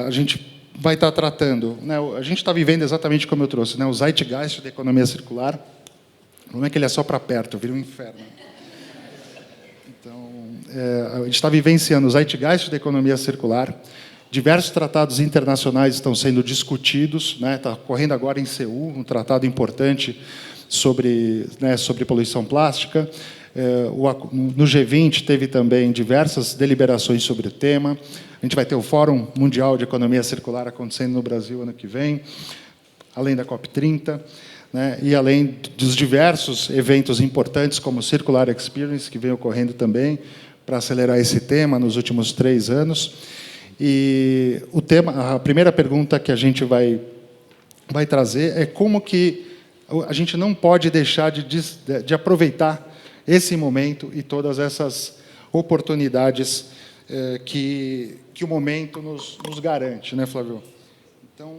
a gente vai estar tratando, né? A gente está vivendo exatamente como eu trouxe, né? O zeitgeist da economia circular. Como é que ele é só para perto, vira um inferno. Então, a gente está vivenciando o zeitgeist da economia circular. Diversos tratados internacionais estão sendo discutidos, né? Está correndo agora em Seul um tratado importante sobre poluição plástica. No G20 teve também diversas deliberações sobre o tema. A gente vai ter o Fórum Mundial de Economia Circular acontecendo no Brasil ano que vem, além da COP30. Né, e além dos diversos eventos importantes, como o Circular Experience, que vem ocorrendo também para acelerar esse tema nos últimos 3 anos. E a primeira pergunta que a gente vai trazer é como que a gente não pode deixar de aproveitar esse momento e todas essas oportunidades que o momento nos garante, né, Flávio? Então,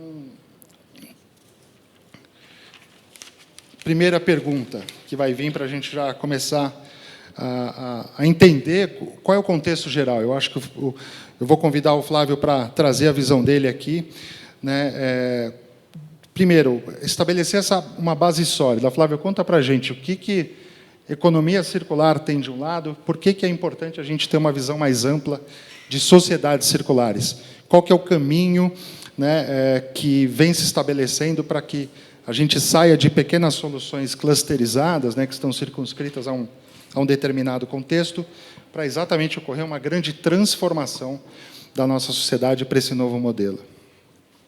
primeira pergunta que vai vir para a gente já começar a entender qual é o contexto geral. Eu acho que eu vou convidar o Flávio para trazer a visão dele aqui. Né? Primeiro, estabelecer uma base sólida. Flávio, conta para a gente o que economia circular tem de um lado, por que é importante a gente ter uma visão mais ampla de sociedades circulares. Qual que é o caminho, né, que vem se estabelecendo para que a gente saia de pequenas soluções clusterizadas, né, que estão circunscritas a um determinado contexto, para exatamente ocorrer uma grande transformação da nossa sociedade para esse novo modelo.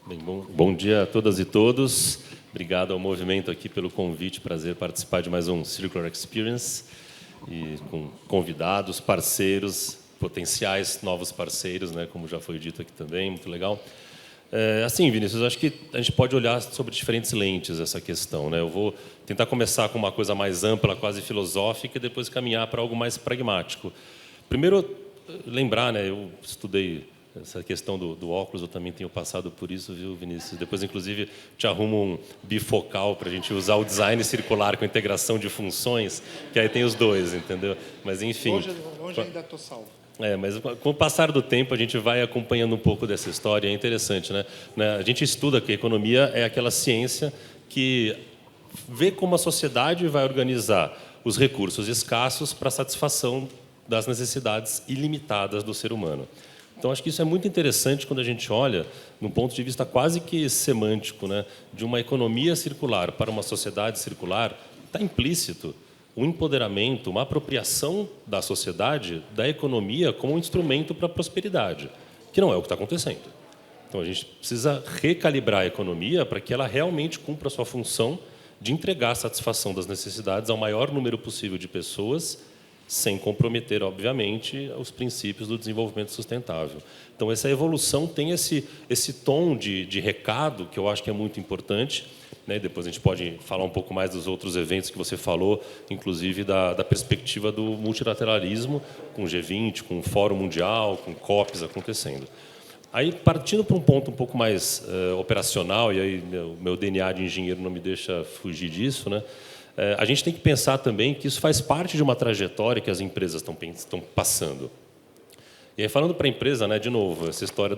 Bem, bom dia a todas e todos. Obrigado ao movimento aqui pelo convite. Prazer participar de mais um Circular Experience, e com convidados, parceiros, potenciais novos parceiros, né, como já foi dito aqui também, muito legal. Assim, Vinícius, acho que a gente pode olhar sobre diferentes lentes essa questão, né? Eu vou tentar começar com uma coisa mais ampla, quase filosófica, e depois caminhar para algo mais pragmático. Primeiro, lembrar, né? Eu estudei essa questão do óculos, eu também tenho passado por isso, viu, Vinícius? Depois, inclusive, te arrumo um bifocal para a gente usar o design circular com integração de funções, que aí tem os dois, entendeu? Mas, enfim... Hoje ainda estou salvo. Mas com o passar do tempo a gente vai acompanhando um pouco dessa história, é interessante, né? A gente estuda que a economia é aquela ciência que vê como a sociedade vai organizar os recursos escassos para a satisfação das necessidades ilimitadas do ser humano. Então, acho que isso é muito interessante quando a gente olha, num ponto de vista quase que semântico, né, de uma economia circular para uma sociedade circular, está implícito o empoderamento, uma apropriação da sociedade, da economia, como um instrumento para a prosperidade, que não é o que está acontecendo. Então, a gente precisa recalibrar a economia para que ela realmente cumpra a sua função de entregar a satisfação das necessidades ao maior número possível de pessoas, sem comprometer, obviamente, os princípios do desenvolvimento sustentável. Então, essa evolução tem esse tom de recado, que eu acho que é muito importante. Né? Depois a gente pode falar um pouco mais dos outros eventos que você falou, inclusive da perspectiva do multilateralismo, com o G20, com o Fórum Mundial, com COPs acontecendo. Aí, partindo para um ponto um pouco mais operacional, e aí meu DNA de engenheiro não me deixa fugir disso, né? A gente tem que pensar também que isso faz parte de uma trajetória que as empresas estão passando. E aí, falando para a empresa, né, de novo, essa história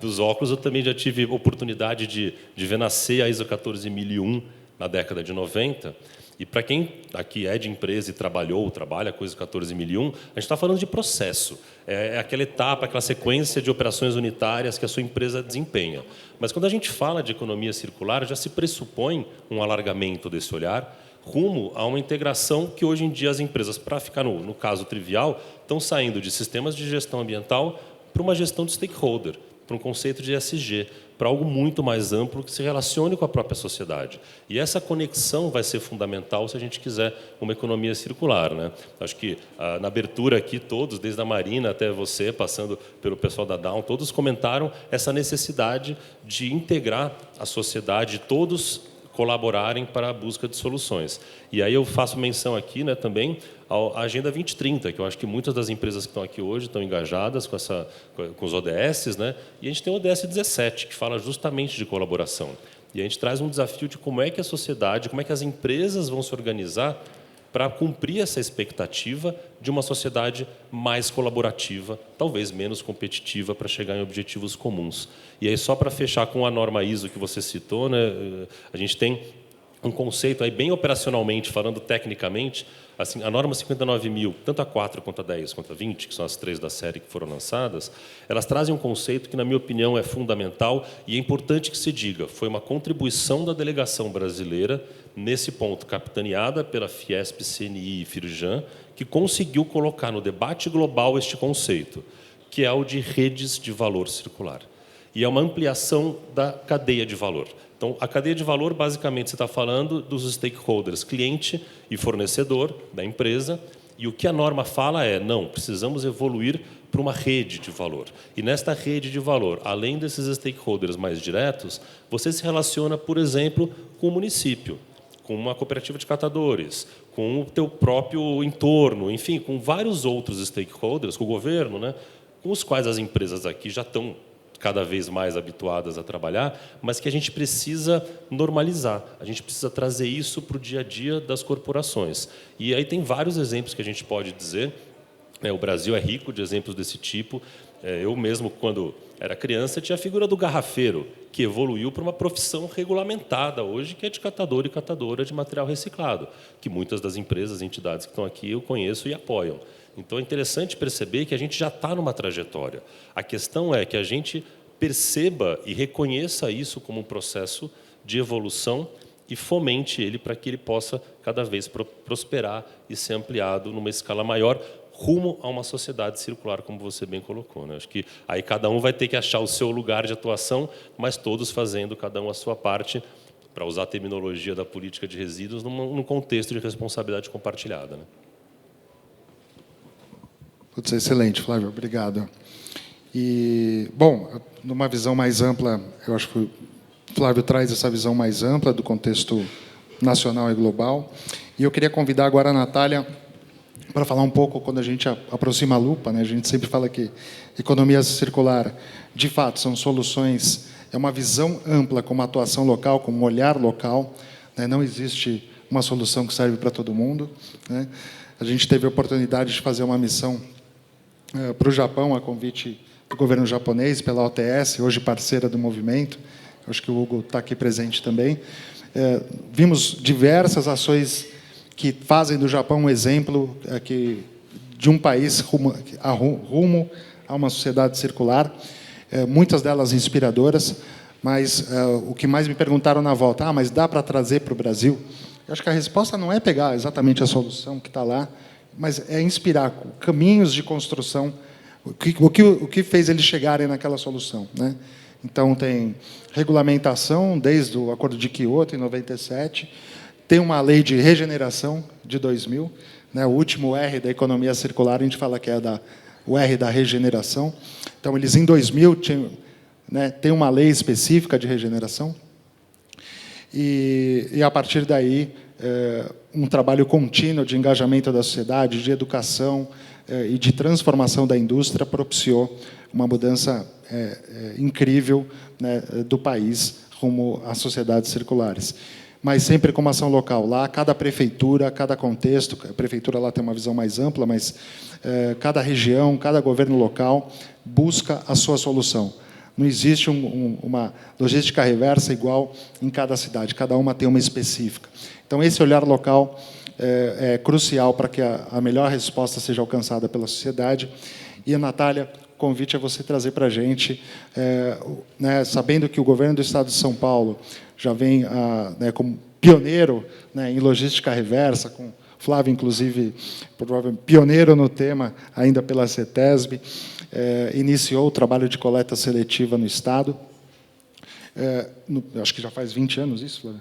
dos óculos, eu também já tive oportunidade de ver nascer a ISO 14001 na década de 90. E para quem aqui é de empresa e trabalha com a ISO 14001, a gente está falando de processo. É aquela etapa, aquela sequência de operações unitárias que a sua empresa desempenha. Mas quando a gente fala de economia circular, já se pressupõe um alargamento desse olhar rumo a uma integração que hoje em dia as empresas, para ficar no caso trivial, estão saindo de sistemas de gestão ambiental para uma gestão de stakeholder, para um conceito de ESG, para algo muito mais amplo que se relacione com a própria sociedade. E essa conexão vai ser fundamental se a gente quiser uma economia circular, né? Acho que na abertura aqui todos, desde a Marina até você, passando pelo pessoal da Down, todos comentaram essa necessidade de integrar a sociedade, todos colaborarem para a busca de soluções. E aí eu faço menção aqui, né, também à Agenda 2030, que eu acho que muitas das empresas que estão aqui hoje estão engajadas com os ODS, né? E a gente tem o ODS 17, que fala justamente de colaboração. E a gente traz um desafio de como é que a sociedade, como é que as empresas vão se organizar para cumprir essa expectativa de uma sociedade mais colaborativa, talvez menos competitiva, para chegar em objetivos comuns. E aí, só para fechar com a norma ISO que você citou, né, a gente tem um conceito aí bem operacionalmente, falando tecnicamente, assim, a norma 59.000, tanto a 4 quanto a 10 quanto a 20, que são as 3 da série que foram lançadas, elas trazem um conceito que, na minha opinião, é fundamental e é importante que se diga, foi uma contribuição da delegação brasileira nesse ponto, capitaneada pela Fiesp, CNI e Firjan, que conseguiu colocar no debate global este conceito, que é o de redes de valor circular. E é uma ampliação da cadeia de valor. Então, a cadeia de valor, basicamente, você está falando dos stakeholders, cliente e fornecedor da empresa, e o que a norma fala é, não, precisamos evoluir para uma rede de valor. E nesta rede de valor, além desses stakeholders mais diretos, você se relaciona, por exemplo, com o município, com uma cooperativa de catadores, com o teu próprio entorno, enfim, com vários outros stakeholders, com o governo, né, com os quais as empresas aqui já estão cada vez mais habituadas a trabalhar, mas que a gente precisa normalizar, a gente precisa trazer isso para o dia a dia das corporações. E aí tem vários exemplos que a gente pode dizer, o Brasil é rico de exemplos desse tipo. Eu mesmo, quando era criança, tinha a figura do garrafeiro, que evoluiu para uma profissão regulamentada hoje, que é de catador e catadora de material reciclado, que muitas das empresas e entidades que estão aqui eu conheço e apoiam. Então, é interessante perceber que a gente já está numa trajetória. A questão é que a gente perceba e reconheça isso como um processo de evolução e fomente ele para que ele possa cada vez prosperar e ser ampliado numa escala maior, rumo a uma sociedade circular, como você bem colocou, né? Acho que aí cada um vai ter que achar o seu lugar de atuação, mas todos fazendo cada um a sua parte, para usar a terminologia da política de resíduos, num contexto de responsabilidade compartilhada, né? Putz, excelente, Flávio, obrigado. E, bom, numa visão mais ampla, eu acho que o Flávio traz essa visão mais ampla do contexto nacional e global. E eu queria convidar agora a Natália para falar um pouco, quando a gente aproxima a lupa, né, a gente sempre fala que economia circular, de fato, são soluções, é uma visão ampla, com uma atuação local, com um olhar local, né, não existe uma solução que serve para todo mundo, né. A gente teve a oportunidade de fazer uma missão para o Japão, a convite do governo japonês, pela OTS, hoje parceira do movimento, acho que o Hugo está aqui presente também. Vimos diversas ações que fazem do Japão um exemplo de um país rumo a uma sociedade circular, muitas delas inspiradoras, mas o que mais me perguntaram na volta, mas dá para trazer para o Brasil? Eu acho que a resposta não é pegar exatamente a solução que está lá, mas é inspirar caminhos de construção, o que fez eles chegarem naquela solução, né? Então, tem regulamentação, desde o Acordo de Kyoto, em 97, tem uma lei de regeneração, de 2000, né? O último R da economia circular, a gente fala que é o R da regeneração. Então, eles, em 2000, tem uma lei específica de regeneração, e a partir daí, um trabalho contínuo de engajamento da sociedade, de educação e de transformação da indústria propiciou uma mudança incrível, né, do país rumo às sociedades circulares. Mas sempre com uma ação local. Lá, cada prefeitura, cada contexto, a prefeitura lá tem uma visão mais ampla, mas cada região, cada governo local busca a sua solução. Não existe uma logística reversa igual em cada cidade, cada uma tem uma específica. Então, esse olhar local é crucial para que a melhor resposta seja alcançada pela sociedade. E, a Natália, o convite é você trazer para a gente, né, sabendo que o governo do Estado de São Paulo já vem como pioneiro, né, em logística reversa, com Flávio, inclusive, provavelmente pioneiro no tema, ainda pela CETESB, iniciou o trabalho de coleta seletiva no Estado. Acho que já faz 20 anos isso, Flávio?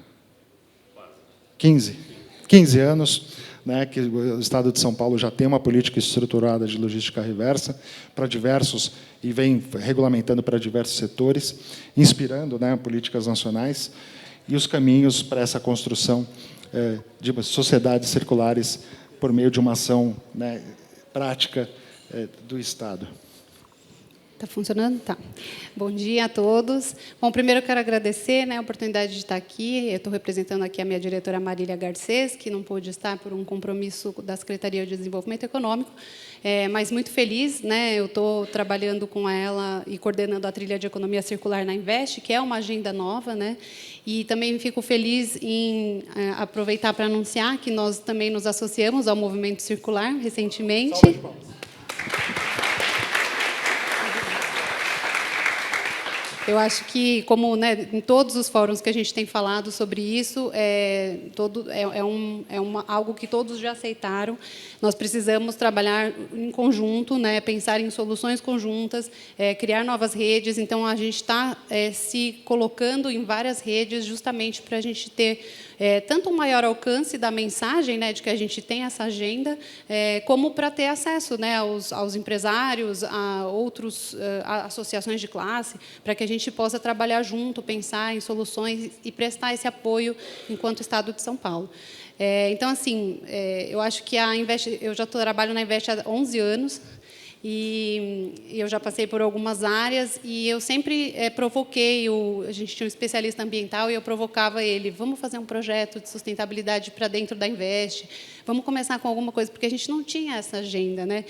15 anos, né, que o Estado de São Paulo já tem uma política estruturada de logística reversa para diversos, e vem regulamentando para diversos setores, inspirando, né, políticas nacionais, e os caminhos para essa construção de sociedades circulares por meio de uma ação, né, prática do Estado. Está funcionando? Tá. Bom dia a todos. Bom, primeiro eu quero agradecer, né, a oportunidade de estar aqui. Eu estou representando aqui a minha diretora Marília Garcês, que não pôde estar por um compromisso da Secretaria de Desenvolvimento Econômico, mas muito feliz, né? Eu estou trabalhando com ela e coordenando a trilha de economia circular na Invest, que é uma agenda nova, né? E também fico feliz em aproveitar para anunciar que nós também nos associamos ao Movimento Circular recentemente. Eu acho que, como, né, em todos os fóruns que a gente tem falado sobre isso, algo que todos já aceitaram. Nós precisamos trabalhar em conjunto, né, pensar em soluções conjuntas, criar novas redes. Então, a gente está se colocando em várias redes justamente para a gente ter tanto um maior alcance da mensagem, né, de que a gente tem essa agenda, como para ter acesso, né, aos empresários, a outras associações de classe, para que a gente possa trabalhar junto, pensar em soluções e prestar esse apoio enquanto Estado de São Paulo. Então, assim, eu acho que a Invest, eu já trabalho na Invest há 11 anos, e eu já passei por algumas áreas, e eu sempre provoquei, a gente tinha um especialista ambiental, e eu provocava ele, vamos fazer um projeto de sustentabilidade para dentro da Invest, vamos começar com alguma coisa, porque a gente não tinha essa agenda, né?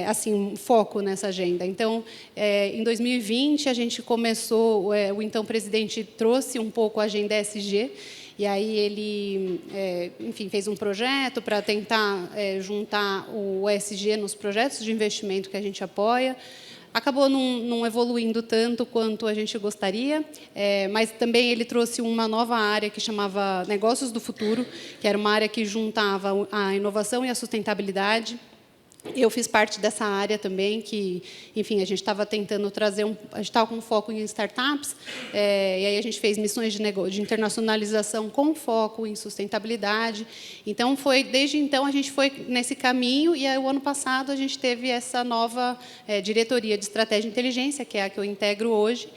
Assim, um foco nessa agenda. Então, em 2020, a gente começou, o então presidente trouxe um pouco a agenda ESG, e aí ele, enfim, fez um projeto para tentar juntar o ESG nos projetos de investimento que a gente apoia. Acabou não evoluindo tanto quanto a gente gostaria, mas também ele trouxe uma nova área que chamava Negócios do Futuro, que era uma área que juntava a inovação e a sustentabilidade. Eu fiz parte dessa área também, que, enfim, a gente estava tentando trazer a gente estava com foco em startups, e aí a gente fez missões de internacionalização com foco em sustentabilidade. Então, desde então, a gente foi nesse caminho, e aí, o ano passado a gente teve essa nova diretoria de estratégia e inteligência, que é a que eu integro hoje,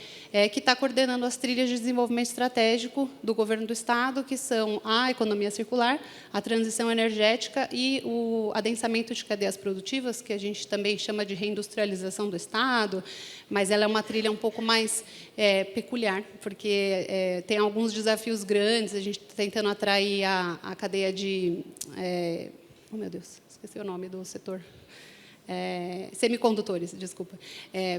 que está coordenando as trilhas de desenvolvimento estratégico do governo do Estado, que são a economia circular, a transição energética e o adensamento de cadeias produtivas, que a gente também chama de reindustrialização do Estado, mas ela é uma trilha um pouco mais peculiar, porque tem alguns desafios grandes. A gente está tentando atrair a cadeia de... oh, meu Deus, esqueci o nome do setor. Semicondutores, desculpa,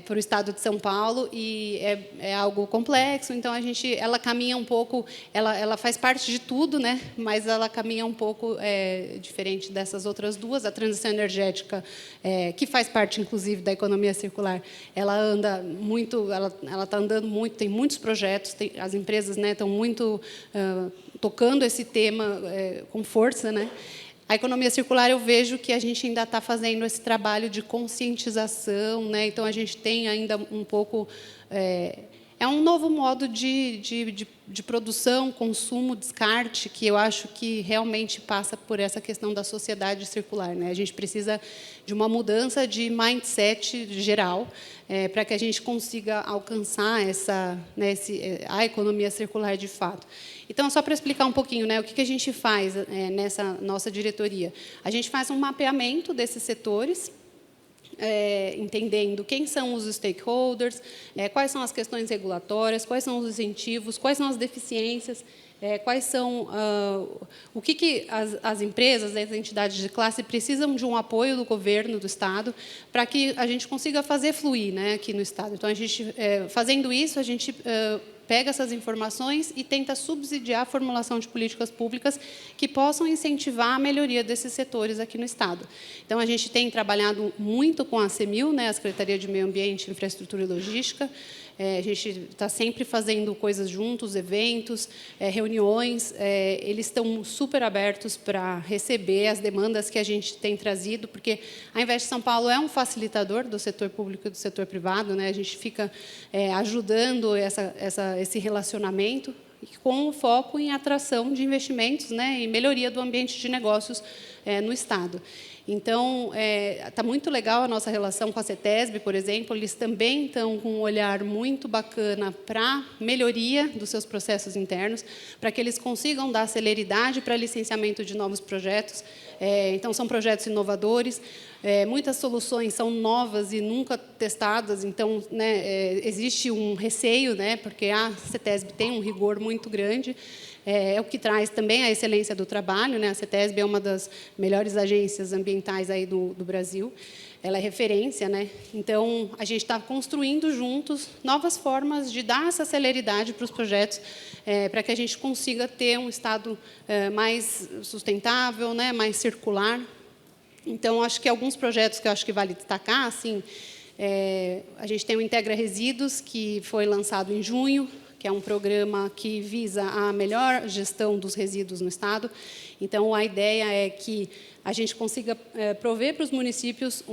para o Estado de São Paulo, e é algo complexo. Então ela caminha um pouco, ela faz parte de tudo, né? Mas ela caminha um pouco diferente dessas outras duas. A transição energética, que faz parte, inclusive, da economia circular, ela anda muito, ela está andando muito, tem muitos projetos, as empresas, né, estão muito tocando esse tema com força, né? A economia circular, eu vejo que a gente ainda está fazendo esse trabalho de conscientização, né? Então, a gente tem ainda um pouco... É um novo modo de produção, consumo, descarte, que eu acho que realmente passa por essa questão da sociedade circular, né? A gente precisa de uma mudança de mindset geral, para que a gente consiga alcançar a economia circular de fato. Então, só para explicar um pouquinho, né, o que a gente faz nessa nossa diretoria. A gente faz um mapeamento desses setores, entendendo quem são os stakeholders, quais são as questões regulatórias, quais são os incentivos, quais são as deficiências, quais são o que as empresas, as entidades de classe precisam de um apoio do governo do Estado para que a gente consiga fazer fluir, né, aqui no Estado. Então, a gente, fazendo isso, a gente pega essas informações e tenta subsidiar a formulação de políticas públicas que possam incentivar a melhoria desses setores aqui no Estado. Então, a gente tem trabalhado muito com a CEMIL, né, a Secretaria de Meio Ambiente, Infraestrutura e Logística. A gente está sempre fazendo coisas juntos, eventos, reuniões. Eles estão super abertos para receber as demandas que a gente tem trazido, porque a Invest São Paulo é um facilitador do setor público e do setor privado, né? A gente fica ajudando esse relacionamento, com foco em atração de investimentos, né, e melhoria do ambiente de negócios no Estado. Então, está muito legal a nossa relação com a CETESB, por exemplo. Eles também estão com um olhar muito bacana para melhoria dos seus processos internos, para que eles consigam dar celeridade para licenciamento de novos projetos. Então, são projetos inovadores. Muitas soluções são novas e nunca testadas, então, né, existe um receio, né, porque a CETESB tem um rigor muito grande. É o que traz também a excelência do trabalho, né? A CETESB é uma das melhores agências ambientais aí do Brasil. Ela é referência, né? Então, a gente está construindo juntos novas formas de dar essa celeridade para os projetos, para que a gente consiga ter um estado mais sustentável, né? Mais circular. Então, acho que alguns projetos que eu acho que vale destacar, assim, a gente tem o Integra Resíduos, que foi lançado em junho, que é um programa que visa a melhor gestão dos resíduos no Estado. Então, a ideia é que a gente consiga prover para os municípios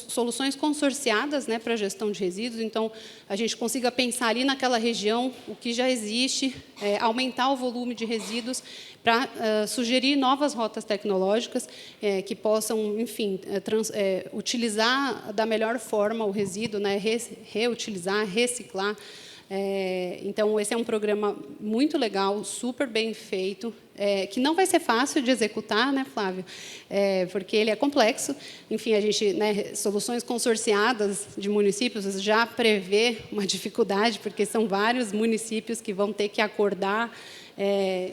soluções consorciadas, né, para a gestão de resíduos. Então, a gente consiga pensar ali naquela região o que já existe, aumentar o volume de resíduos para sugerir novas rotas tecnológicas que possam, enfim, utilizar da melhor forma o resíduo, né, reutilizar, reciclar. Então, esse é um programa muito legal, super bem feito, que não vai ser fácil de executar, né, Flávio? Porque ele é complexo. Enfim, a gente, né, soluções consorciadas de municípios já prevê uma dificuldade, porque são vários municípios que vão ter que acordar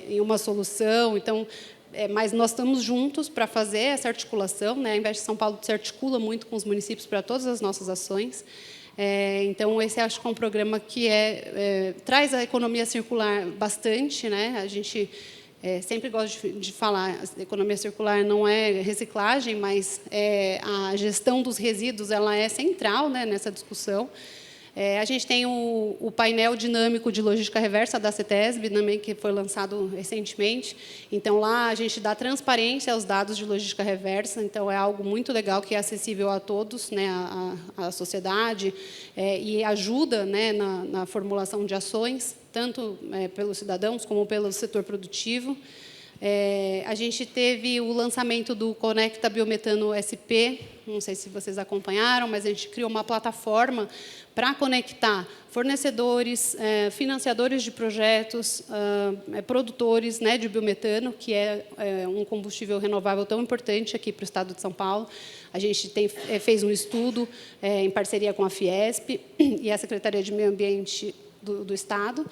em uma solução. Então, mas nós estamos juntos para fazer essa articulação, né? A Invest São Paulo se articula muito com os municípios para todas as nossas ações. Então, esse acho que é um programa que traz a economia circular bastante, né? A gente sempre gosta de falar, a economia circular não é reciclagem, mas a gestão dos resíduos ela é central, né, nessa discussão. A gente tem o painel dinâmico de logística reversa da CETESB, também, que foi lançado recentemente. Então, lá a gente dá transparência aos dados de logística reversa, então é algo muito legal que é acessível a todos, né, a sociedade, e ajuda, né, na formulação de ações, tanto pelos cidadãos como pelo setor produtivo. A gente teve o lançamento do Conecta Biometano SP, não sei se vocês acompanharam, mas a gente criou uma plataforma para conectar fornecedores, financiadores de projetos, produtores, né, de biometano, que é um combustível renovável tão importante aqui para o Estado de São Paulo. A gente fez um estudo em parceria com a Fiesp e a Secretaria de Meio Ambiente do Estado.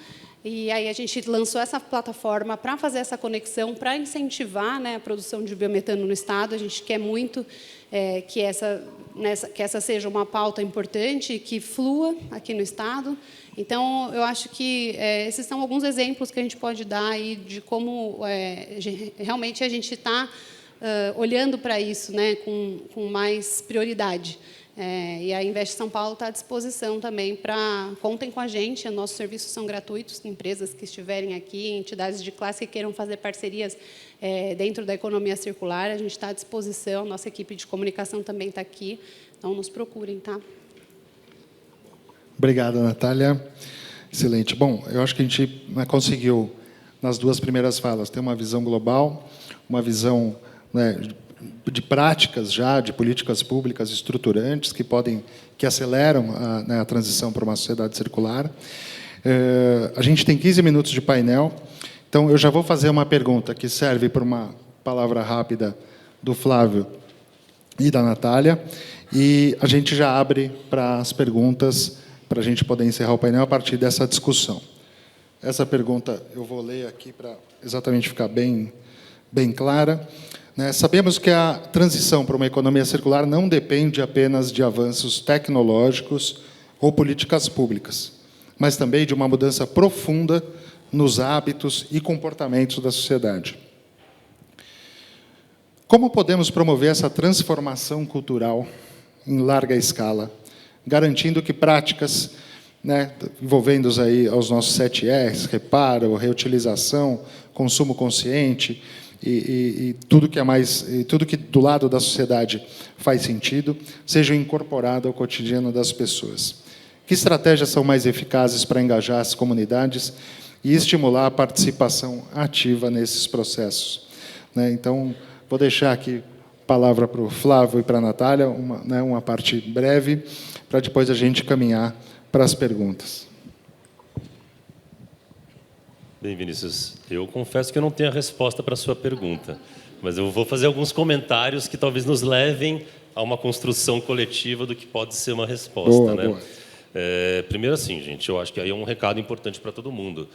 E aí a gente lançou essa plataforma para fazer essa conexão, para incentivar, né, a produção de biometano no Estado. A gente quer muito que essa seja uma pauta importante, que flua aqui no Estado. Então, eu acho que esses são alguns exemplos que a gente pode dar aí de como realmente a gente está olhando para isso, né, com mais prioridade. E a Invest São Paulo está à disposição também contem com a gente, nossos serviços são gratuitos, empresas que estiverem aqui, entidades de classe que queiram fazer parcerias dentro da economia circular, a gente está à disposição, nossa equipe de comunicação também está aqui, então nos procurem, tá? Obrigado, Natália. Excelente. Bom, eu acho que a gente conseguiu, nas duas primeiras falas, ter uma visão global, uma visão, né, de práticas já, de políticas públicas estruturantes que aceleram a transição para uma sociedade circular. A gente tem 15 minutos de painel, então eu já vou fazer uma pergunta que serve para uma palavra rápida do Flávio e da Natália, e a gente já abre para as perguntas, para a gente poder encerrar o painel a partir dessa discussão. Essa pergunta eu vou ler aqui para exatamente ficar bem clara. Sabemos que a transição para uma economia circular não depende apenas de avanços tecnológicos ou políticas públicas, mas também de uma mudança profunda nos hábitos e comportamentos da sociedade. Como podemos promover essa transformação cultural em larga escala, garantindo que práticas, né, envolvendo aí aos nossos 7 R's, reparo, reutilização, consumo consciente, e tudo que do lado da sociedade faz sentido, sejam incorporadas ao cotidiano das pessoas. Que estratégias são mais eficazes para engajar as comunidades e estimular a participação ativa nesses processos? Então, vou deixar aqui palavra para o Flávio e para a Natália, uma parte breve, para depois a gente caminhar para as perguntas. Bem, Vinícius, eu confesso que eu não tenho a resposta para a sua pergunta, mas eu vou fazer alguns comentários que talvez nos levem a uma construção coletiva do que pode ser uma resposta. Boa, né? boa. Primeiro assim, gente, eu acho que aí é um recado importante para todo mundo.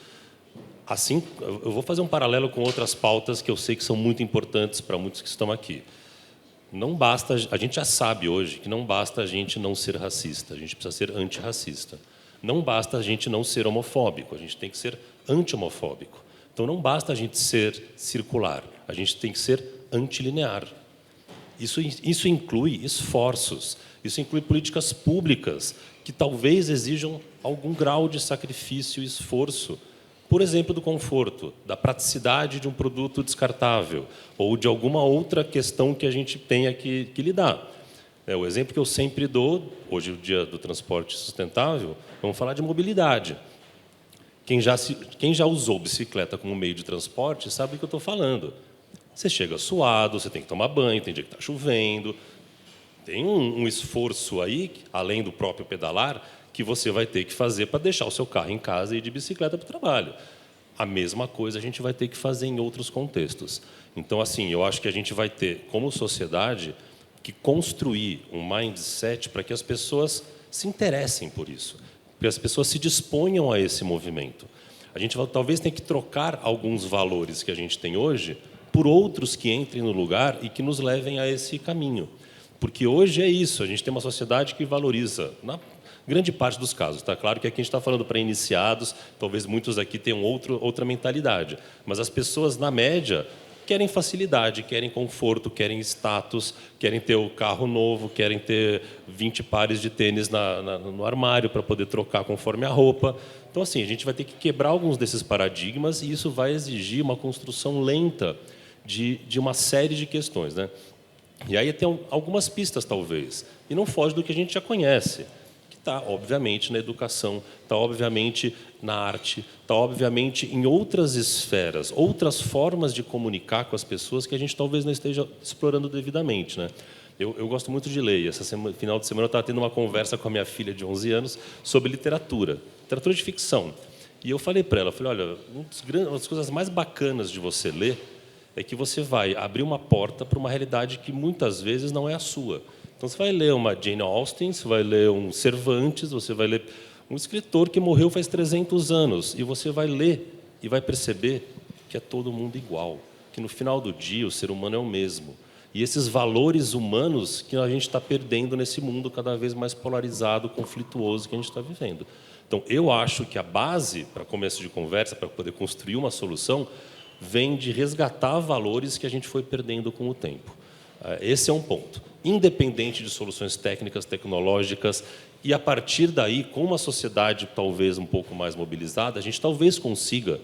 Assim, eu vou fazer um paralelo com outras pautas que eu sei que são muito importantes para muitos que estão aqui. Não basta, a gente já sabe hoje que não basta a gente não ser racista, a gente precisa ser antirracista. Não basta a gente não ser homofóbico, a gente tem que ser anti-homofóbico. Então não basta a gente ser circular, a gente tem que ser antilinear. Isso inclui esforços, isso inclui políticas públicas que talvez exijam algum grau de sacrifício e esforço. Por exemplo, do conforto, da praticidade de um produto descartável ou de alguma outra questão que a gente tenha que lidar. O exemplo que eu sempre dou, hoje é o dia do transporte sustentável, vamos falar de mobilidade. Quem já usou bicicleta como meio de transporte sabe do que eu estou falando. Você chega suado, você tem que tomar banho, tem dia que está chovendo. Tem um esforço aí, além do próprio pedalar, que você vai ter que fazer para deixar o seu carro em casa e ir de bicicleta para o trabalho. A mesma coisa a gente vai ter que fazer em outros contextos. Então, assim, eu acho que a gente vai ter, como sociedade, que construir um mindset para que as pessoas se interessem por isso, para que as pessoas se disponham a esse movimento. A gente talvez tenha que trocar alguns valores que a gente tem hoje por outros que entrem no lugar e que nos levem a esse caminho. Porque hoje é isso, a gente tem uma sociedade que valoriza, na grande parte dos casos. Está claro que aqui a gente está falando para iniciados, talvez muitos aqui tenham outra mentalidade, mas as pessoas, na média, querem facilidade, querem conforto, querem status, querem ter o carro novo, querem ter 20 pares de tênis no armário para poder trocar conforme a roupa. Então, assim, a gente vai ter que quebrar alguns desses paradigmas e isso vai exigir uma construção lenta de uma série de questões, né? E aí tem algumas pistas, talvez, e não foge do que a gente já conhece, que está, obviamente, na educação, está, obviamente, na arte, está, obviamente, em outras esferas, outras formas de comunicar com as pessoas que a gente talvez não esteja explorando devidamente, né? Eu gosto muito de ler, e final de semana eu estava tendo uma conversa com a minha filha de 11 anos sobre literatura de ficção. E eu falei para ela, olha, uma das coisas mais bacanas de você ler é que você vai abrir uma porta para uma realidade que muitas vezes não é a sua. Então, você vai ler uma Jane Austen, você vai ler um Cervantes, você vai ler um escritor que morreu faz 300 anos, e você vai ler e vai perceber que é todo mundo igual, que no final do dia o ser humano é o mesmo. E esses valores humanos que a gente está perdendo nesse mundo cada vez mais polarizado, conflituoso que a gente está vivendo. Então, eu acho que a base para começo de conversa, para poder construir uma solução, vem de resgatar valores que a gente foi perdendo com o tempo. Esse é um ponto. Independente de soluções técnicas, tecnológicas, e a partir daí, com uma sociedade talvez um pouco mais mobilizada, a gente talvez consiga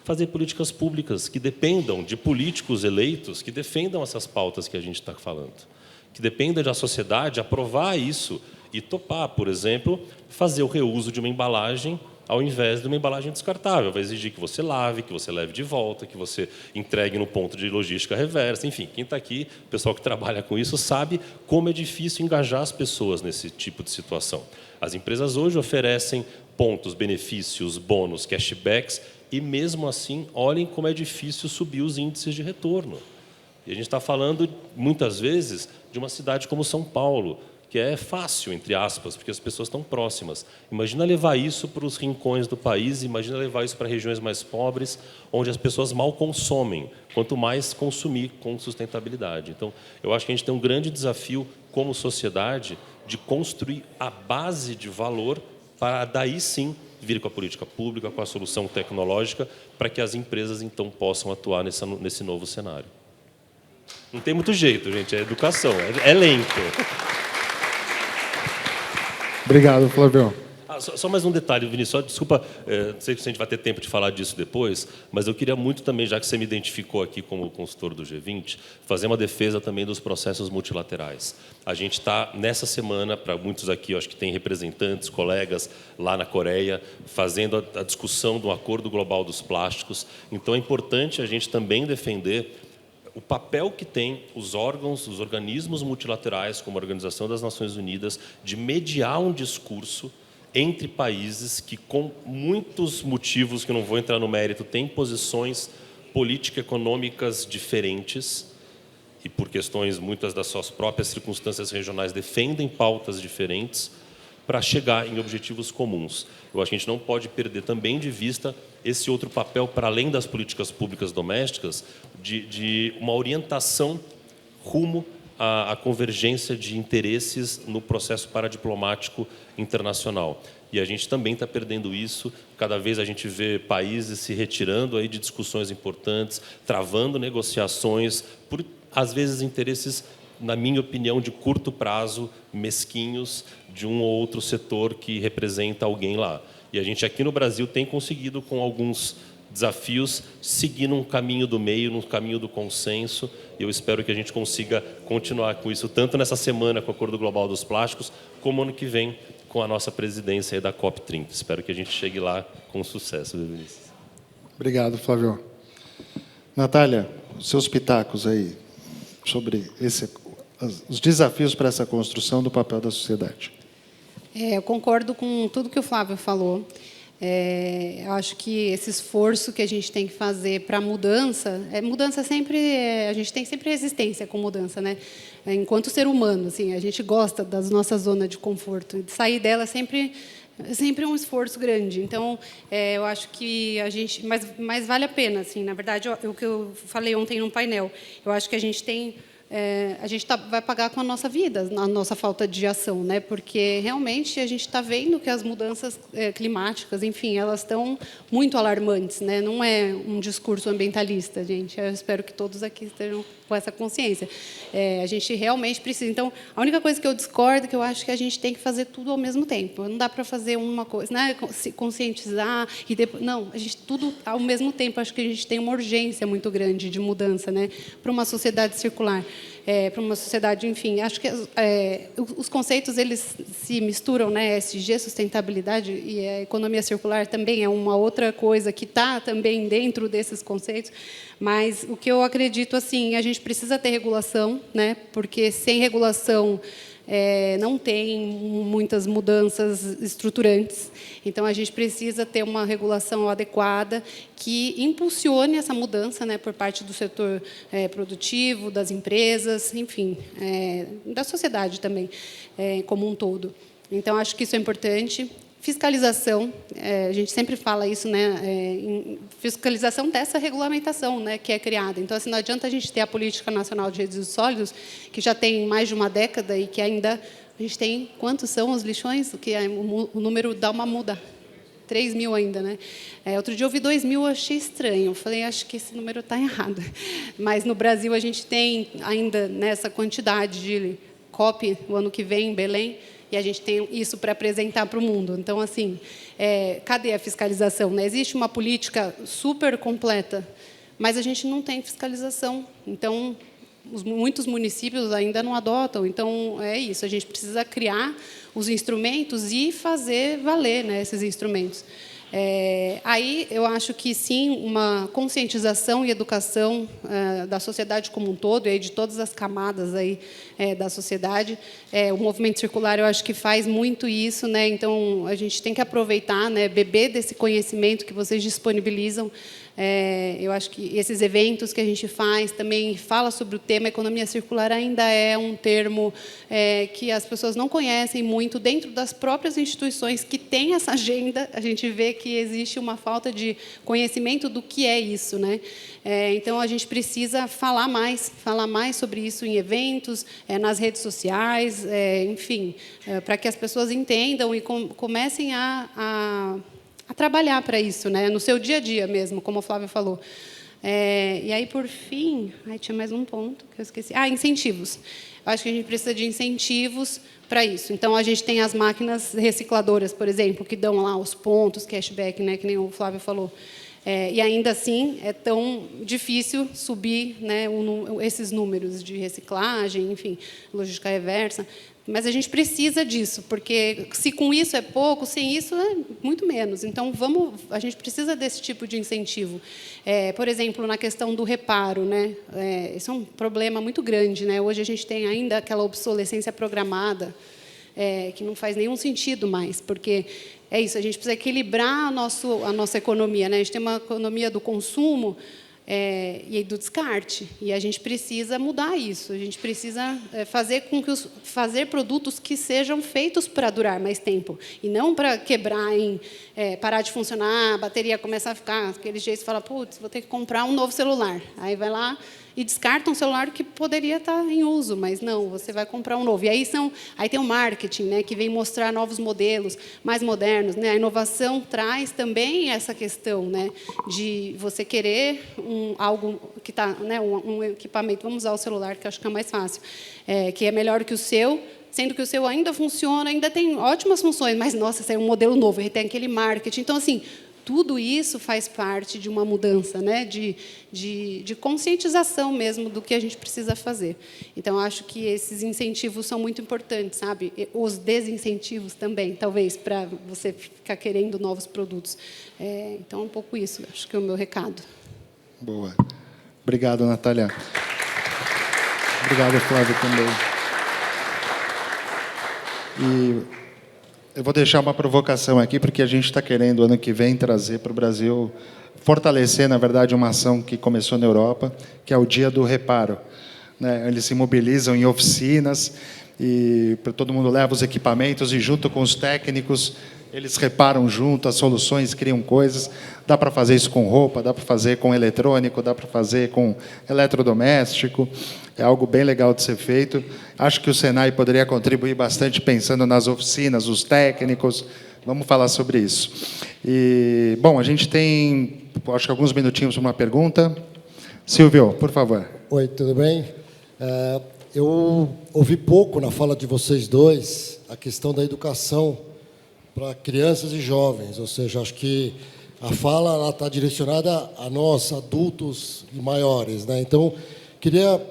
fazer políticas públicas que dependam de políticos eleitos que defendam essas pautas que a gente está falando, que dependa da sociedade aprovar isso e topar, por exemplo, fazer o reuso de uma embalagem ao invés de uma embalagem descartável. Vai exigir que você lave, que você leve de volta, que você entregue no ponto de logística reversa. Enfim, quem está aqui, o pessoal que trabalha com isso, sabe como é difícil engajar as pessoas nesse tipo de situação. As empresas hoje oferecem pontos, benefícios, bônus, cashbacks, e mesmo assim, olhem como é difícil subir os índices de retorno. E a gente está falando, muitas vezes, de uma cidade como São Paulo, que é fácil, entre aspas, porque as pessoas estão próximas. Imagina levar isso para os rincões do país, imagina levar isso para regiões mais pobres, onde as pessoas mal consomem, quanto mais consumir com sustentabilidade. Então, eu acho que a gente tem um grande desafio, como sociedade, de construir a base de valor para, daí sim, vir com a política pública, com a solução tecnológica, para que as empresas, então, possam atuar nesse novo cenário. Não tem muito jeito, gente, é educação, é lento. Obrigado, Flávio. Só mais um detalhe, Vinícius, desculpa, não sei se a gente vai ter tempo de falar disso depois, mas eu queria muito também, já que você me identificou aqui como consultor do G20, fazer uma defesa também dos processos multilaterais. A gente está, nessa semana, para muitos aqui, eu acho que tem representantes, colegas lá na Coreia, fazendo a discussão do Acordo Global dos Plásticos. Então, é importante a gente também defender o papel que tem os órgãos, os organismos multilaterais, como a Organização das Nações Unidas, de mediar um discurso entre países que, com muitos motivos que não vou entrar no mérito, têm posições político-econômicas diferentes e, por questões, muitas das suas próprias circunstâncias regionais, defendem pautas diferentes para chegar em objetivos comuns. Eu acho que a gente não pode perder também de vista esse outro papel, para além das políticas públicas domésticas, de uma orientação rumo à convergência de interesses no processo paradiplomático internacional. E a gente também está perdendo isso. Cada vez a gente vê países se retirando aí de discussões importantes, travando negociações por, às vezes, interesses, na minha opinião, de curto prazo, mesquinhos, de um ou outro setor que representa alguém lá. E a gente aqui no Brasil tem conseguido, com alguns desafios, seguir num caminho do meio, num caminho do consenso. E eu espero que a gente consiga continuar com isso, tanto nessa semana com o Acordo Global dos Plásticos, como ano que vem com a nossa presidência aí da COP30. Espero que a gente chegue lá com sucesso, Vinícius. Obrigado, Flávio. Natália, os seus pitacos aí sobre os desafios para essa construção do papel da sociedade. Eu concordo com tudo que o Flávio falou. Eu acho que esse esforço que a gente tem que fazer para a mudança, mudança sempre, a gente tem sempre resistência com mudança, né? Enquanto ser humano, assim, a gente gosta das nossas zonas de conforto, e de sair dela sempre é um esforço grande. Então, eu acho que a gente, mas vale a pena, assim. Na verdade, o que eu falei ontem no painel, eu acho que a gente tem vai pagar com a nossa vida, a nossa falta de ação, né? Porque realmente a gente está vendo que as mudanças climáticas, enfim, elas estão muito alarmantes, né? Não é um discurso ambientalista, gente. Eu espero que todos aqui estejam com essa consciência. A gente realmente precisa. Então, a única coisa que eu discordo é que eu acho que a gente tem que fazer tudo ao mesmo tempo. Não dá para fazer uma coisa, né? Se conscientizar e depois, não, a gente tudo ao mesmo tempo. Acho que a gente tem uma urgência muito grande de mudança, né? Para uma sociedade circular. Para uma sociedade, enfim, acho que os conceitos eles se misturam, né? ESG, sustentabilidade, e a economia circular também é uma outra coisa que está também dentro desses conceitos. Mas o que eu acredito, assim, a gente precisa ter regulação, né? Porque sem regulação não tem muitas mudanças estruturantes. Então, a gente precisa ter uma regulação adequada que impulsione essa mudança, né, por parte do setor produtivo, das empresas, enfim, da sociedade também, como um todo. Então, acho que isso é importante. Fiscalização, a gente sempre fala isso, né, fiscalização dessa regulamentação, né, que é criada. Então, assim, não adianta a gente ter a Política Nacional de Resíduos Sólidos, que já tem mais de uma década e que ainda a gente tem, quantos são os lixões? Que o número dá uma muda, 3 mil ainda, né? Outro dia eu vi 2 mil, eu achei estranho. Eu falei, acho que esse número está errado. Mas no Brasil a gente tem ainda nessa quantidade de COP o ano que vem em Belém. E a gente tem isso para apresentar para o mundo. Então, assim, cadê a fiscalização, né? Existe uma política super completa, mas a gente não tem fiscalização. Então, muitos municípios ainda não adotam. Então, é isso. A gente precisa criar os instrumentos e fazer valer, né, esses instrumentos. Aí, eu acho que, sim, uma conscientização e educação da sociedade como um todo, e de todas as camadas aí, da sociedade. O movimento circular, eu acho que faz muito isso, né? Então, a gente tem que aproveitar, né, beber desse conhecimento que vocês disponibilizam. Eu acho que esses eventos que a gente faz também fala sobre o tema. Economia circular ainda é um termo que as pessoas não conhecem muito dentro das próprias instituições que têm essa agenda. A gente vê que existe uma falta de conhecimento do que é isso, né? Então, a gente precisa falar mais sobre isso em eventos, nas redes sociais, enfim, para que as pessoas entendam e comecem a trabalhar para isso, né? No seu dia a dia mesmo, como o Flávio falou. E aí, por fim, tinha mais um ponto que eu esqueci. Incentivos. Eu acho que a gente precisa de incentivos para isso. Então, a gente tem as máquinas recicladoras, por exemplo, que dão lá os pontos, cashback, né, que nem o Flávio falou. E ainda assim é tão difícil subir, né, esses números de reciclagem, enfim, logística reversa. Mas a gente precisa disso, porque se com isso é pouco, sem isso é muito menos. Então, a gente precisa desse tipo de incentivo. Por exemplo, na questão do reparo, né? Isso é um problema muito grande, né? Hoje a gente tem ainda aquela obsolescência programada, que não faz nenhum sentido mais, porque é isso, a gente precisa equilibrar a nossa economia, né? A gente tem uma economia do consumo, e do descarte, e a gente precisa mudar isso. A gente precisa fazer produtos que sejam feitos para durar mais tempo e não para quebrar, parar de funcionar, a bateria começa a ficar aquele jeito, fala, putz, vou ter que comprar um novo celular. Aí vai lá e descarta um celular que poderia estar em uso, mas não, você vai comprar um novo. E aí tem o marketing, né, que vem mostrar novos modelos mais modernos, né? A inovação traz também essa questão, né, de você querer algo que está, né, um equipamento, vamos usar o celular, que acho que é mais fácil, que é melhor que o seu, sendo que o seu ainda funciona, ainda tem ótimas funções, mas, nossa, esse é um modelo novo, ele tem aquele marketing. Então, assim, tudo isso faz parte de uma mudança, né, de conscientização mesmo do que a gente precisa fazer. Então, acho que esses incentivos são muito importantes, sabe? Os desincentivos também, talvez, para você ficar querendo novos produtos. Então, é um pouco isso, acho que é o meu recado. Boa. Obrigado, Natália. Obrigado, Flávio, também. E eu vou deixar uma provocação aqui, porque a gente está querendo, ano que vem, trazer para o Brasil, fortalecer, na verdade, uma ação que começou na Europa, que é o Dia do Reparo, né? Eles se mobilizam em oficinas, e todo mundo leva os equipamentos, e junto com os técnicos, eles reparam junto as soluções, criam coisas. Dá para fazer isso com roupa, dá para fazer com eletrônico, dá para fazer com eletrodoméstico. É algo bem legal de ser feito. Acho que o Senai poderia contribuir bastante pensando nas oficinas, os técnicos. Vamos falar sobre isso. E, bom, a gente tem, acho que alguns minutinhos para uma pergunta. Silvio, por favor. Oi, tudo bem? Eu ouvi pouco na fala de vocês dois a questão da educação para crianças e jovens, ou seja, acho que a fala está direcionada a nós, adultos e maiores, né? Então, queria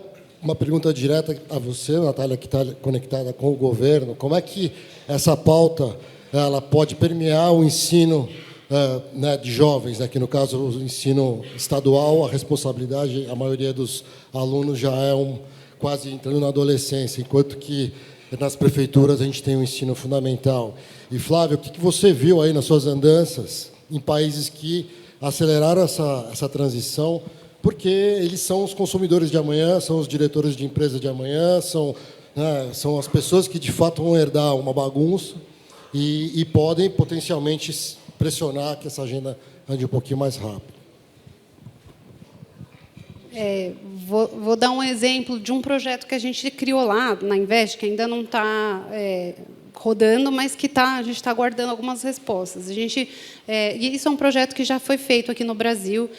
uma pergunta direta a você, Natália, que está conectada com o governo. Como é que essa pauta ela pode permear o ensino né, de jovens, né, que, no caso, o ensino estadual, a responsabilidade, a maioria dos alunos já é quase entrando na adolescência, enquanto que nas prefeituras a gente tem o ensino fundamental. E, Flávio, o que você viu aí nas suas andanças em países que aceleraram essa transição, porque eles são os consumidores de amanhã, são os diretores de empresas de amanhã, são as pessoas que, de fato, vão herdar uma bagunça e podem, potencialmente, pressionar que essa agenda ande um pouquinho mais rápido. Vou dar um exemplo de um projeto que a gente criou lá na Invest, que ainda não está rodando, mas que a gente está aguardando algumas respostas. E isso é um projeto que já foi feito aqui no Brasil,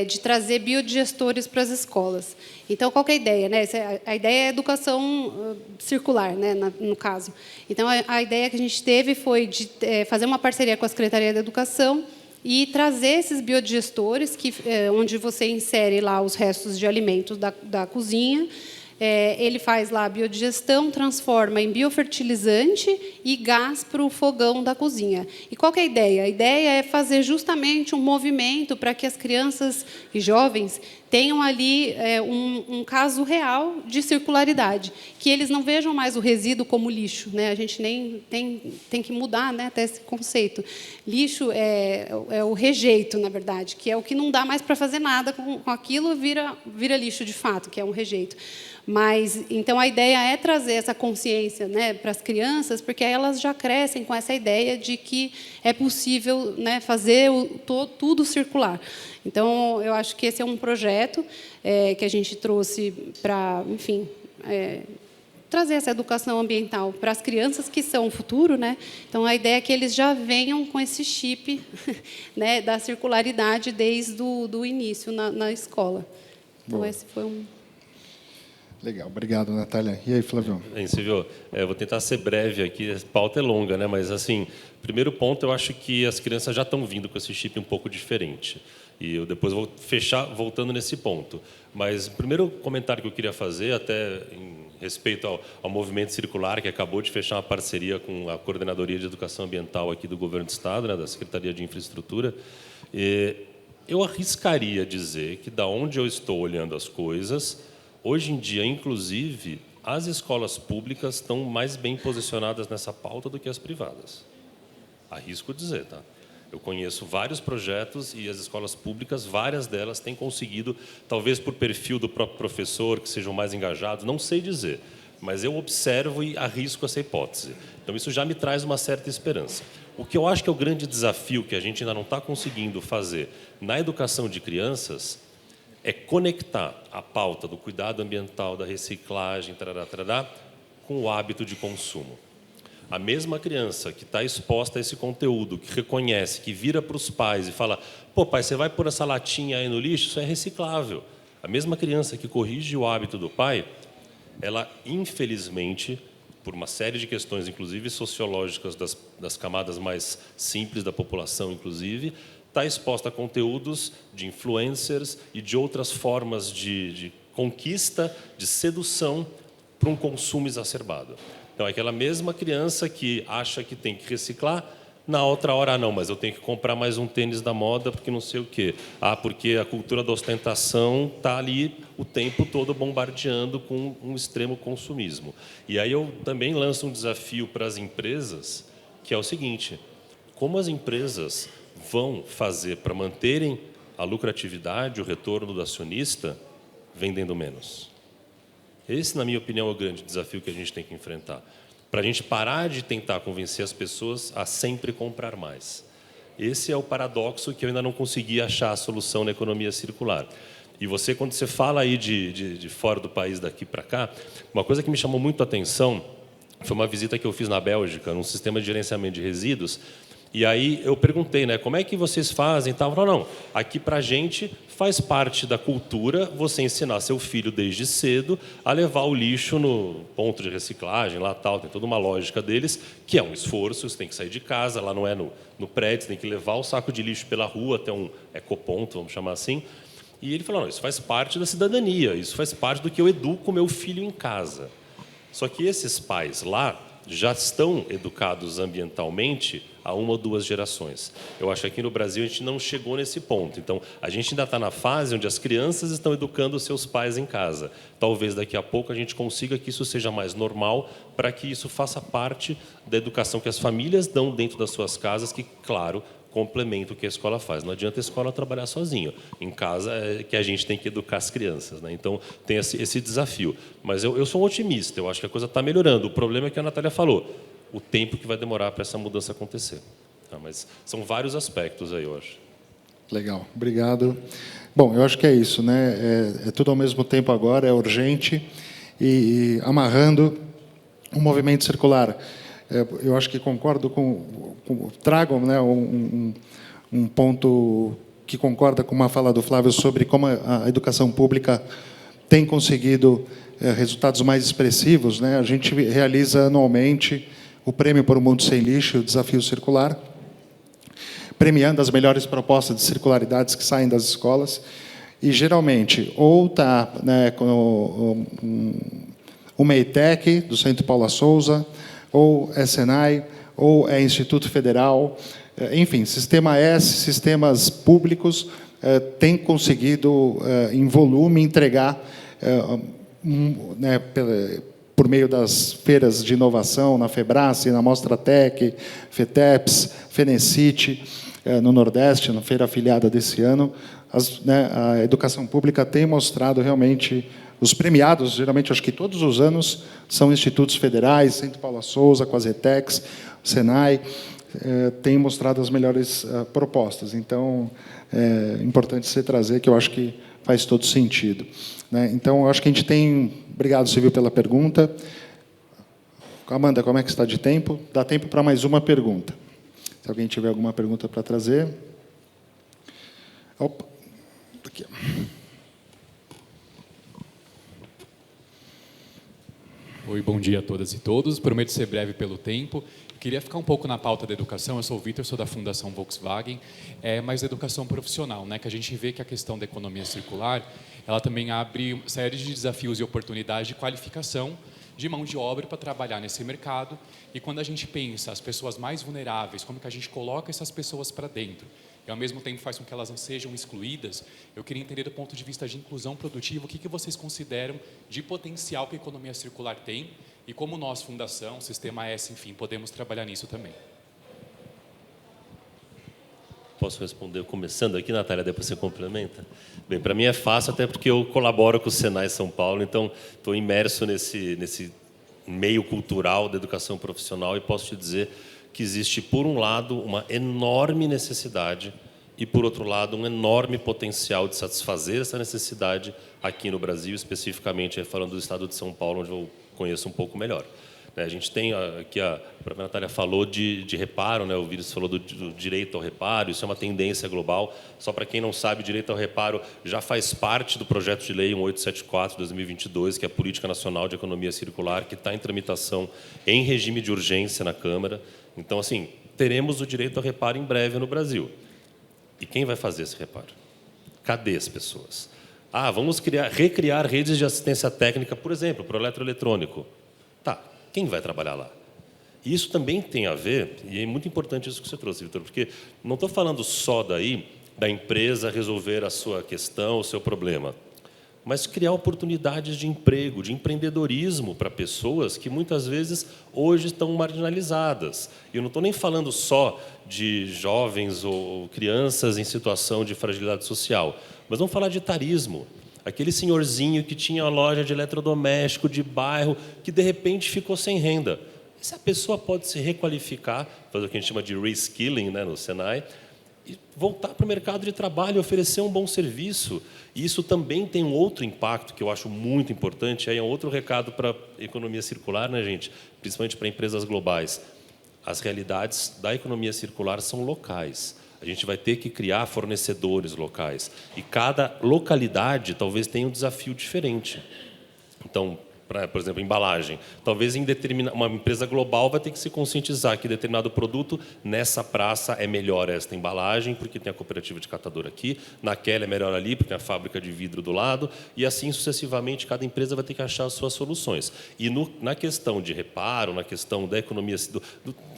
de trazer biodigestores para as escolas. Então, qual que é a ideia, né? A ideia é a educação circular, né, no caso. Então, a ideia que a gente teve foi de fazer uma parceria com a Secretaria da Educação e trazer esses biodigestores, onde você insere lá os restos de alimentos da cozinha. Ele faz lá a biodigestão, transforma em biofertilizante e gás para o fogão da cozinha. E qual que é a ideia? A ideia é fazer justamente um movimento para que as crianças e jovens tenham ali um caso real de circularidade, que eles não vejam mais o resíduo como lixo, né? A gente nem tem que mudar, né, até esse conceito. Lixo é o rejeito, na verdade, que é o que não dá mais para fazer nada com aquilo, vira lixo de fato, que é um rejeito. Mas, então, a ideia é trazer essa consciência, né, para as crianças, porque elas já crescem com essa ideia de que é possível, né, fazer tudo circular. Então, eu acho que esse é um projeto que a gente trouxe para, enfim, trazer essa educação ambiental para as crianças, que são o futuro, né? Então, a ideia é que eles já venham com esse chip, né, da circularidade desde o início na escola. Então, Boa. Esse foi um... Legal, obrigado, Natália. E aí, Flávio? Silvio, vou tentar ser breve aqui, a pauta é longa, né? Mas, assim, primeiro ponto, eu acho que as crianças já estão vindo com esse chip um pouco diferente. E eu depois vou fechar voltando nesse ponto. Mas o primeiro comentário que eu queria fazer, até em respeito ao movimento circular, que acabou de fechar uma parceria com a Coordenadoria de Educação Ambiental aqui do Governo do Estado, né, da Secretaria de Infraestrutura, eu arriscaria dizer que, da onde eu estou olhando as coisas, hoje em dia, inclusive, as escolas públicas estão mais bem posicionadas nessa pauta do que as privadas. Arrisco dizer, tá? Eu conheço vários projetos e as escolas públicas, várias delas têm conseguido, talvez por perfil do próprio professor, que sejam mais engajados, não sei dizer, mas eu observo e arrisco essa hipótese. Então, isso já me traz uma certa esperança. O que eu acho que é o grande desafio que a gente ainda não está conseguindo fazer na educação de crianças é conectar a pauta do cuidado ambiental, da reciclagem, tarará, tarará, com o hábito de consumo. A mesma criança que está exposta a esse conteúdo, que reconhece, que vira para os pais e fala: pô, pai, você vai pôr essa latinha aí no lixo? Isso é reciclável. A mesma criança que corrige o hábito do pai, ela, infelizmente, por uma série de questões, inclusive sociológicas, das camadas mais simples da população, inclusive, está exposta a conteúdos de influencers e de outras formas de conquista, de sedução para um consumo exacerbado. Então, é aquela mesma criança que acha que tem que reciclar, na outra hora, não, mas eu tenho que comprar mais um tênis da moda porque não sei o quê. Ah, porque a cultura da ostentação está ali o tempo todo bombardeando com um extremo consumismo. E aí eu também lanço um desafio para as empresas, que é o seguinte: como as empresas vão fazer para manterem a lucratividade, o retorno do acionista, vendendo menos? Esse, na minha opinião, é o grande desafio que a gente tem que enfrentar. Para a gente parar de tentar convencer as pessoas a sempre comprar mais. Esse é o paradoxo que eu ainda não consegui achar a solução na economia circular. E você, quando você fala aí de fora do país, daqui para cá, uma coisa que me chamou muito a atenção foi uma visita que eu fiz na Bélgica, num sistema de gerenciamento de resíduos. E aí eu perguntei, né, como é que vocês fazem? Falaram, não, aqui para a gente faz parte da cultura você ensinar seu filho desde cedo a levar o lixo no ponto de reciclagem, lá tal, tem toda uma lógica deles, que é um esforço, você tem que sair de casa, lá não é no prédio, você tem que levar o saco de lixo pela rua até um ecoponto, vamos chamar assim. E ele falou, não, isso faz parte da cidadania, isso faz parte do que eu educo meu filho em casa. Só que esses pais lá já estão educados ambientalmente há 1 ou 2 gerações. Eu acho que aqui no Brasil a gente não chegou nesse ponto. Então, a gente ainda está na fase onde as crianças estão educando os seus pais em casa. Talvez daqui a pouco a gente consiga que isso seja mais normal, para que isso faça parte da educação que as famílias dão dentro das suas casas, que, claro, complementa o que a escola faz. Não adianta a escola trabalhar sozinho. Em casa é que a gente tem que educar as crianças, né? Então, tem esse desafio. Mas eu sou um otimista, eu acho que a coisa está melhorando. O problema é que a Natália falou, o tempo que vai demorar para essa mudança acontecer. Tá? Mas são vários aspectos aí, eu acho. Legal, obrigado. Bom, eu acho que é isso, né? É tudo ao mesmo tempo agora, é urgente, e amarrando o movimento circular. Eu acho que concordo trago, né, um ponto que concorda com uma fala do Flávio sobre como a educação pública tem conseguido resultados mais expressivos, né? A gente realiza anualmente o Prêmio por um Mundo Sem Lixo, o Desafio Circular, premiando as melhores propostas de circularidades que saem das escolas, e geralmente ou está, né, com o MEITEC, do Centro Paula Souza, ou é Senai, ou é Instituto Federal, enfim, Sistema S, sistemas públicos, têm conseguido, em volume, entregar, né, por meio das feiras de inovação, na Febrace, na Mostratec, FETEPS, Fenecite, no Nordeste, na feira afiliada desse ano, a educação pública tem mostrado realmente. Os premiados, geralmente, acho que todos os anos, são institutos federais, Centro Paula Souza, com as ETECs, Senai, têm mostrado as melhores propostas. Então, é importante você trazer, que eu acho que faz todo sentido, né? Então, eu acho que a gente tem... Obrigado, Silvio, pela pergunta. Amanda, como é que está de tempo? Dá tempo para mais uma pergunta. Se alguém tiver alguma pergunta para trazer. Opa, aqui. Oi, bom dia a todas e todos. Prometo ser breve pelo tempo. Queria ficar um pouco na pauta da educação. Eu sou o Vitor, sou da Fundação Volkswagen, mas da educação profissional, né? Que a gente vê que a questão da economia circular, ela também abre uma série de desafios e oportunidades de qualificação de mão de obra para trabalhar nesse mercado. E quando a gente pensa as pessoas mais vulneráveis, como que a gente coloca essas pessoas para dentro e ao mesmo tempo faz com que elas não sejam excluídas, eu queria entender do ponto de vista de inclusão produtiva, o que vocês consideram de potencial que a economia circular tem e como nós, Fundação, Sistema S, enfim, podemos trabalhar nisso também. Posso responder começando aqui, Natália, depois você complementa? Bem, para mim é fácil, até porque eu colaboro com o Senai São Paulo, então estou imerso nesse meio cultural da educação profissional e posso te dizer que existe, por um lado, uma enorme necessidade e, por outro lado, um enorme potencial de satisfazer essa necessidade aqui no Brasil, especificamente falando do estado de São Paulo, onde eu conheço um pouco melhor. A gente tem aqui, a própria Natália falou de reparo, né? O Vírus falou do direito ao reparo, isso é uma tendência global. Só para quem não sabe, o direito ao reparo já faz parte do projeto de lei 1874 de 2022, que é a Política Nacional de Economia Circular, que está em tramitação em regime de urgência na Câmara. Então, assim, teremos o direito ao reparo em breve no Brasil. E quem vai fazer esse reparo? Cadê as pessoas? Vamos recriar redes de assistência técnica, por exemplo, para o eletroeletrônico. Tá. Quem vai trabalhar lá? E isso também tem a ver, e é muito importante isso que você trouxe, Vitor, porque não estou falando só da empresa resolver a sua questão, o seu problema, mas criar oportunidades de emprego, de empreendedorismo para pessoas que muitas vezes hoje estão marginalizadas. E eu não estou nem falando só de jovens ou crianças em situação de fragilidade social, mas vamos falar de etarismo. Aquele senhorzinho que tinha uma loja de eletrodoméstico de bairro, que de repente ficou sem renda. Essa pessoa pode se requalificar, fazer o que a gente chama de reskilling, né, no Senai, e voltar para o mercado de trabalho e oferecer um bom serviço. E isso também tem um outro impacto que eu acho muito importante, aí é um outro recado para a economia circular, né, gente? Principalmente para empresas globais. As realidades da economia circular são locais. A gente vai ter que criar fornecedores locais. E cada localidade talvez tenha um desafio diferente. Então, por exemplo, embalagem. Talvez uma empresa global vai ter que se conscientizar que determinado produto, nessa praça é melhor esta embalagem, porque tem a cooperativa de catador aqui, naquela é melhor ali, porque tem a fábrica de vidro do lado, e assim sucessivamente, cada empresa vai ter que achar as suas soluções. E na questão de reparo, na questão da economia,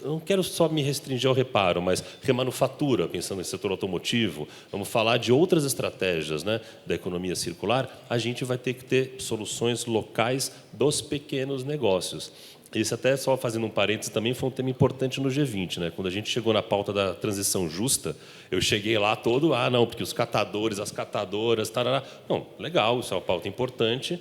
eu não quero só me restringir ao reparo, mas remanufatura, pensando no setor automotivo, vamos falar de outras estratégias, né, da economia circular, a gente vai ter que ter soluções locais dos pequenos negócios. Esse, até só fazendo um parênteses, também foi um tema importante no G20, né? Quando a gente chegou na pauta da transição justa, eu cheguei lá todo, não, porque os catadores, as catadoras, tarará. Não, legal, isso é uma pauta importante,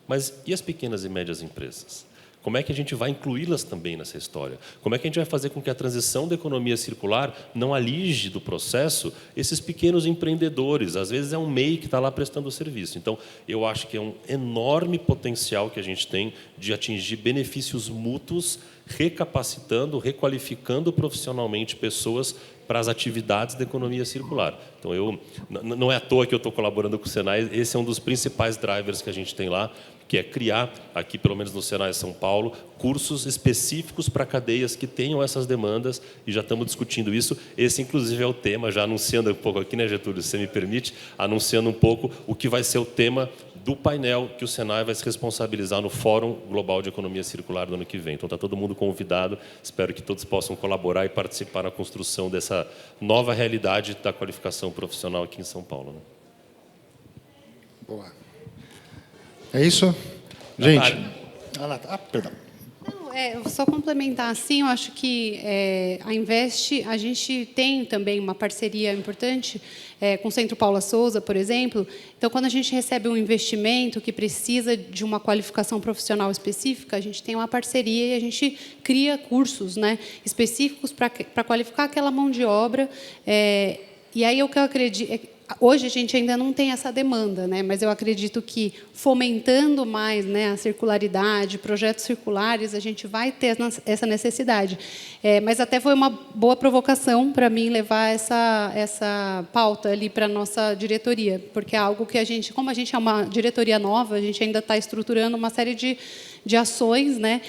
mas e as pequenas e médias empresas? Como é que a gente vai incluí-las também nessa história? Como é que a gente vai fazer com que a transição da economia circular não alige do processo esses pequenos empreendedores? Às vezes é um MEI que está lá prestando o serviço. Então, eu acho que é um enorme potencial que a gente tem de atingir benefícios mútuos, recapacitando, requalificando profissionalmente pessoas para as atividades da economia circular. Então, não é à toa que eu estou colaborando com o Senai, esse é um dos principais drivers que a gente tem lá, que é criar, aqui pelo menos no Senai São Paulo, cursos específicos para cadeias que tenham essas demandas, e já estamos discutindo isso. Esse, inclusive, é o tema, já anunciando um pouco aqui, né, Getúlio, se você me permite, anunciando um pouco o que vai ser o tema do painel que o Senai vai se responsabilizar no Fórum Global de Economia Circular do ano que vem. Então, está todo mundo convidado, espero que todos possam colaborar e participar na construção dessa nova realidade da qualificação profissional aqui em São Paulo, né? Boa. É isso? Gente. Perdão. Não, só complementar assim, eu acho que a Invest, a gente tem também uma parceria importante com o Centro Paula Souza, por exemplo. Então, quando a gente recebe um investimento que precisa de uma qualificação profissional específica, a gente tem uma parceria e a gente cria cursos, né, específicos para qualificar aquela mão de obra. E aí o que eu acredito... Hoje a gente ainda não tem essa demanda, né? Mas eu acredito que fomentando mais, né, a circularidade, projetos circulares, a gente vai ter essa necessidade. Mas até foi uma boa provocação para mim levar essa pauta ali para a nossa diretoria, porque é algo que a gente, como a gente é uma diretoria nova, a gente ainda está estruturando uma série de de ações, né?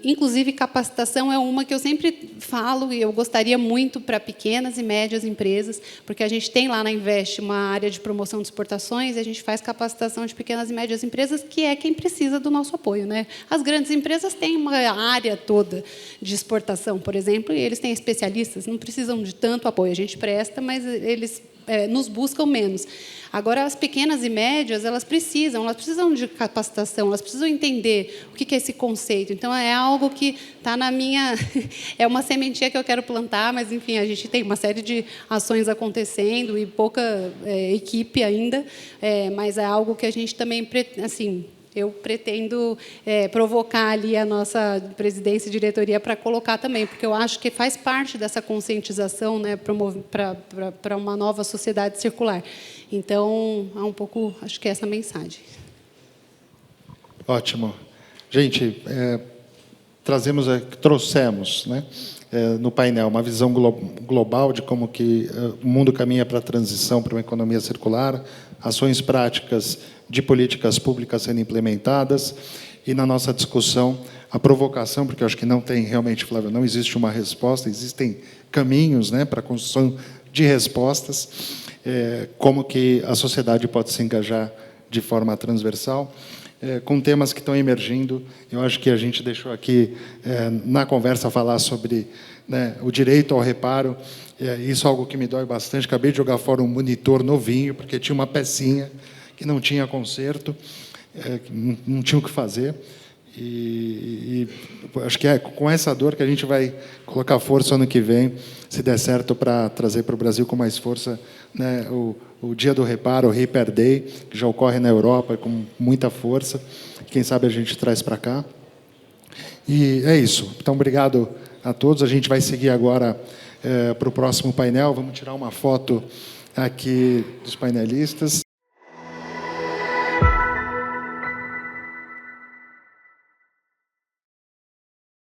Inclusive, capacitação é uma que eu sempre falo, e eu gostaria muito para pequenas e médias empresas, porque a gente tem lá na Invest uma área de promoção de exportações, e a gente faz capacitação de pequenas e médias empresas, que é quem precisa do nosso apoio, né? As grandes empresas têm uma área toda de exportação, por exemplo, e eles têm especialistas, não precisam de tanto apoio. A gente presta, mas eles nos buscam menos. Agora, as pequenas e médias, elas precisam de capacitação, elas precisam entender o que é esse conceito. Então, é algo que está na minha... É uma sementinha que eu quero plantar, mas, enfim, a gente tem uma série de ações acontecendo e pouca equipe ainda, mas é algo que a gente também, assim... Eu pretendo provocar ali a nossa presidência e diretoria para colocar também, porque eu acho que faz parte dessa conscientização, né, para uma nova sociedade circular. Então, é um pouco, acho que é essa mensagem. Ótimo. Gente, trouxemos, né, no painel uma visão global de como que o mundo caminha para a transição para uma economia circular, ações práticas de políticas públicas sendo implementadas, e na nossa discussão a provocação, porque eu acho que não tem realmente, Flávio, não existe uma resposta, existem caminhos, né, para a construção de respostas, como que a sociedade pode se engajar de forma transversal, com temas que estão emergindo. Eu acho que a gente deixou aqui, na conversa, falar sobre, né, o direito ao reparo. Isso é algo que me dói bastante. Acabei de jogar fora um monitor novinho, porque tinha uma pecinha que não tinha conserto, não tinha o que fazer. E acho que é com essa dor que a gente vai colocar força ano que vem, se der certo, para trazer para o Brasil com mais força, né, o Dia do Reparo, o Repair Day, que já ocorre na Europa com muita força. Quem sabe a gente traz para cá. E é isso. Então, obrigado a todos. A gente vai seguir agora para o próximo painel. Vamos tirar uma foto aqui dos painelistas.